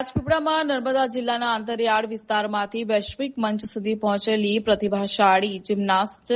રાજપીપળામાં નર્મદા જિલ્લાના અંતરિયાળ વિસ્તારમાંથી વૈશ્વિક મંચ સુધી પહોંચેલી પ્રતિભાશાળી જિમ્નાસ્ટ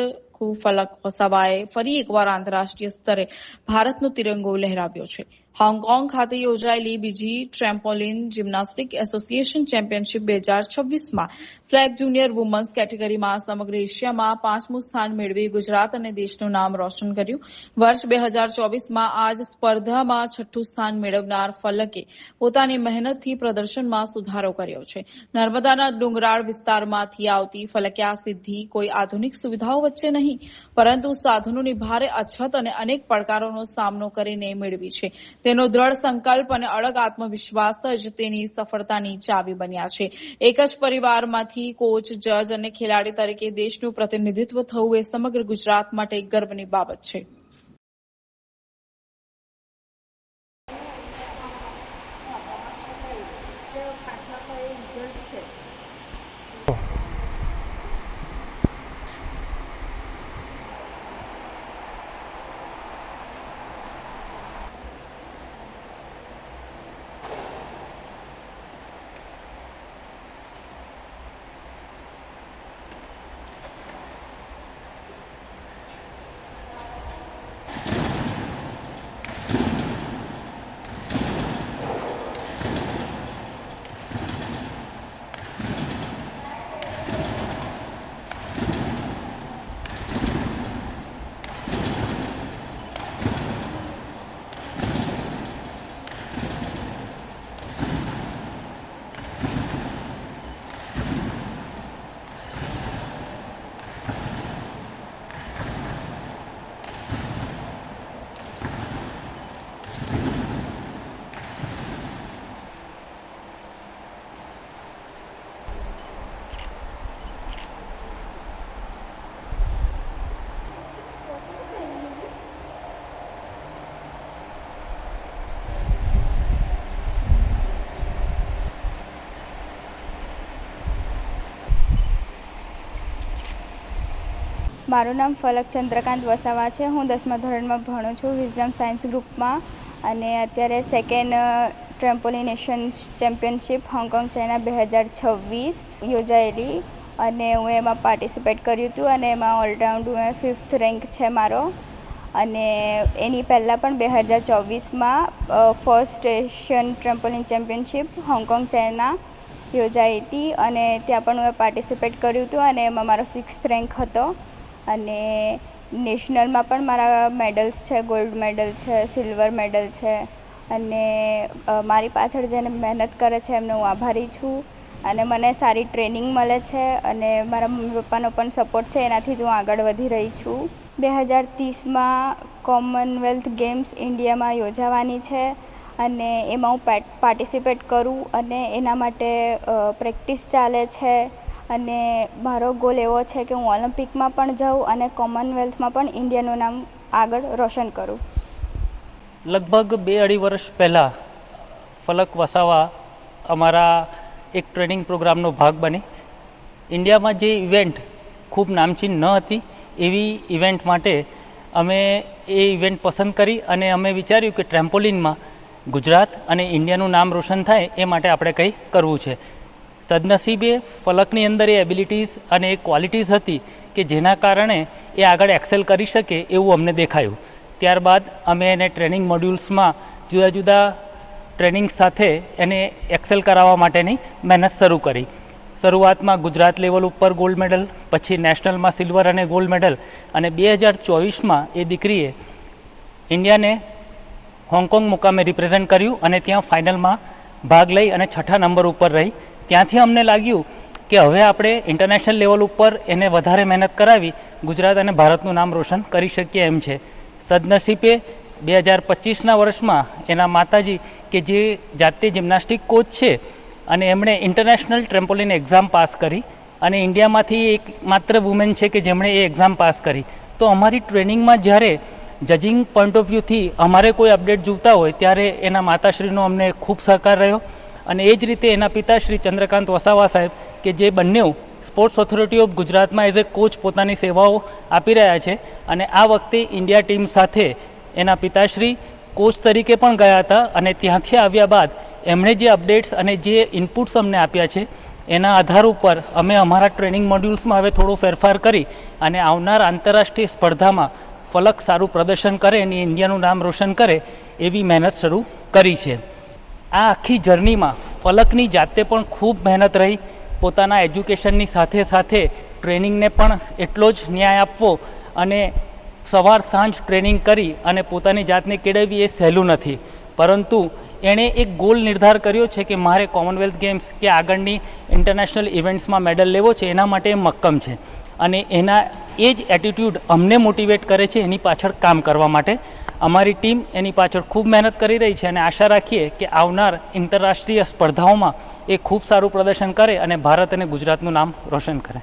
ફલક વસાવાએ ફરી એકવાર આંતરરાષ્ટ્રીય સ્તરે ભારતનો તિરંગો લહેરાવ્યો છે. હોંગકોંગ ખાતે યોજાયેલી બીજી ટ્રેમ્પોલિન જિમ્નાસ્ટિક એસોસિએશન ચેમ્પિયનશિપ 2026માં ફ્લેગ જુનિયર વુમન્સ કેટેગરીમાં સમગ્ર એશિયામાં 5મું સ્થાન મેળવી ગુજરાત અને દેશનું નામ રોશન કર્યું. વર્ષ 2024માં આ જ સ્પર્ધામાં 6ઠ્ઠું સ્થાન મેળવનાર ફલકે પોતાની મહેનતથી પ્રદર્શનમાં સુધારો કર્યો છે. નર્મદાના ડુંગરાળ વિસ્તારમાંથી આવતી ફલકે આ સિદ્ધિ કોઈ આધુનિક સુવિધાઓ વચ્ચે નહીં, પરંતુ સાધનોની ભારે અછત અને અનેક પડકારોનો સામનો કરીને મેળવી છે. તેનો દ્રઢ સંકલ્પ અને અડગ આત્મવિશ્વાસ જ તેની સફળતાની ચાવી બન્યા છે. એક જ પરિવારમાંથી કોચ, જજ અને ખેલાડી તરીકે દેશનું પ્રતિનિધિત્વ થવું એ સમગ્ર ગુજરાત માટે ગર્વની બાબત છે. મારું નામ ફલક ચંદ્રકાંત વસાવા છે. હું 10મા ધોરણમાં ભણું છું વિઝડમ સાયન્સ ગ્રુપમાં, અને અત્યારે second trampoline Asian championship Hong Kong China 2026 યોજાયેલી, અને હું એમાં પાર્ટિસિપેટ કર્યું હતું, અને એમાં ઓલરાઉન્ડ 5th રેન્ક છે મારો. અને એની પહેલાં પણ 2024માં first Asian trampoline championship Hong Kong China યોજાઈ હતી, અને ત્યાં પણ હું પાર્ટિસિપેટ કર્યું હતું, અને એમાં મારો 6th રેન્ક હતો. અને નેશનલમાં પણ મારા મેડલ્સ છે, ગોલ્ડ મેડલ છે, સિલ્વર મેડલ છે. અને મારી પાછળ જેને મહેનત કરે છે એમને હું આભારી છું, અને મને સારી ટ્રેનિંગ મળે છે, અને મારા મમ્મી પપ્પાનો પણ સપોર્ટ છે, એનાથી જ હું આગળ વધી રહી છું. 2030માં કોમનવેલ્થ ગેમ્સ ઇન્ડિયામાં યોજાવાની છે, અને એમાં હું પાર્ટિસિપેટ કરું, અને એના માટે પ્રેક્ટિસ ચાલે છે. અને મારો ગોલ એવો છે કે હું ઓલિમ્પિકમાં પણ જાઉં અને કોમનવેલ્થમાં પણ ઇન્ડિયાનું નામ આગળ રોશન કરું. લગભગ 2-2.5 વર્ષ પહેલાં ફલક વસાવા અમારા એક ટ્રેનિંગ પ્રોગ્રામનો ભાગ બની. ઇન્ડિયામાં જે ઇવેન્ટ ખૂબ નામચીન ન હતી એવી ઇવેન્ટ માટે અમે એ ઇવેન્ટ પસંદ કરી, અને અમે વિચાર્યું કે ટ્રેમ્પોલિનમાં ગુજરાત અને ઇન્ડિયાનું નામ રોશન થાય એ માટે આપણે કંઈ કરવું છે. સદનસીબે ફલકની અંદર એ એબિલિટીઝ અને એ ક્વોલિટીઝ હતી કે જેના કારણે એ આગળ એક્સેલ કરી શકે એવું અમને દેખાયું. ત્યારબાદ અમે એને ટ્રેનિંગ મોડ્યુલ્સમાં જુદા જુદા ટ્રેનિંગ સાથે એને એક્સેલ કરાવવા માટેની મહેનત શરૂ કરી. શરૂઆતમાં ગુજરાત લેવલ ઉપર ગોલ્ડ મેડલ, પછી નેશનલમાં સિલ્વર અને ગોલ્ડ મેડલ, અને 2024માં એ દીકરીએ ઇન્ડિયાને હોંગકોંગ મુકામે રિપ્રેઝેન્ટ કર્યું, અને ત્યાં ફાઇનલમાં ભાગ લઈ અને 6ઠ્ઠા નંબર ઉપર રહી. ત્યાંથી અમને લાગ્યું કે હવે આપણે ઇન્ટરનેશનલ લેવલ ઉપર એને વધારે મહેનત કરાવી ગુજરાત અને ભારતનું નામ રોશન કરી શકીએ એમ છે. સદનસીબે 2025ના વર્ષમાં એના માતાજી કે જે જાતે જિમ્નાસ્ટિક કોચ છે, અને એમણે ઇન્ટરનેશનલ ટ્રેમ્પોલિન એક્ઝામ પાસ કરી, અને ઇન્ડિયામાંથી એક માત્ર વુમેન છે કે જેમણે એ એક્ઝામ પાસ કરી. તો અમારી ટ્રેનિંગમાં જ્યારે જજિંગ પોઈન્ટ ઓફ વ્યૂથી અમારે કોઈ અપડેટ જોઈતા હોય ત્યારે એના માતાશ્રીનો અમને ખૂબ સહકાર રહ્યો. અને એ જ રીતે એના પિતા શ્રી ચંદ્રકાંત વસાવા સાહેબ કે જે બંને સ્પોર્ટ્સ ઓથોરિટી ઓફ ગુજરાતમાં એઝ એ કોચ પોતાની સેવાઓ આપી રહ્યા છે, અને આ વખતે ઇન્ડિયા ટીમ સાથે એના પિતાશ્રી કોચ તરીકે પણ ગયા હતા, અને ત્યાંથી આવ્યા બાદ એમણે જે અપડેટ્સ અને જે ઇનપુટ્સ અમને આપ્યા છે એના આધાર ઉપર અમે અમારા ટ્રેનિંગ મોડ્યુલ્સમાં હવે થોડો ફેરફાર કરી અને આવનાર આંતરરાષ્ટ્રીય સ્પર્ધામાં ફલક સારું પ્રદર્શન કરે અને ઇન્ડિયાનું નામ રોશન કરે એવી મહેનત શરૂ કરી છે. આ આખી જર્નીમાં ફલકની જાતે પણ ખૂબ મહેનત રહી. પોતાના એજ્યુકેશનની સાથે સાથે ટ્રેનિંગને પણ એટલો જ ન્યાય આપવો અને સવાર સાંજ ટ્રેનિંગ કરી અને પોતાની જાતને કેળવવી એ સહેલું નથી. પરંતુ એણે એક ગોલ નિર્ધાર કર્યો છે કે મારે કોમનવેલ્થ ગેમ્સ કે આગળની ઇન્ટરનેશનલ ઇવેન્ટ્સમાં મેડલ લેવો છે, એના માટે મક્કમ છે અને એના એ જ એટીટ્યૂડ અમને મોટિવેટ કરે છે એની પાછળ કામ કરવા માટે. અમારી ટીમ એની પાછળ ખૂબ મહેનત કરી રહી છે અને આશા રાખીએ કે આવનાર આંતરરાષ્ટ્રીય સ્પર્ધાઓમાં એ ખૂબ સારું પ્રદર્શન કરે અને ભારત અને ગુજરાતનું નામ રોશન કરે.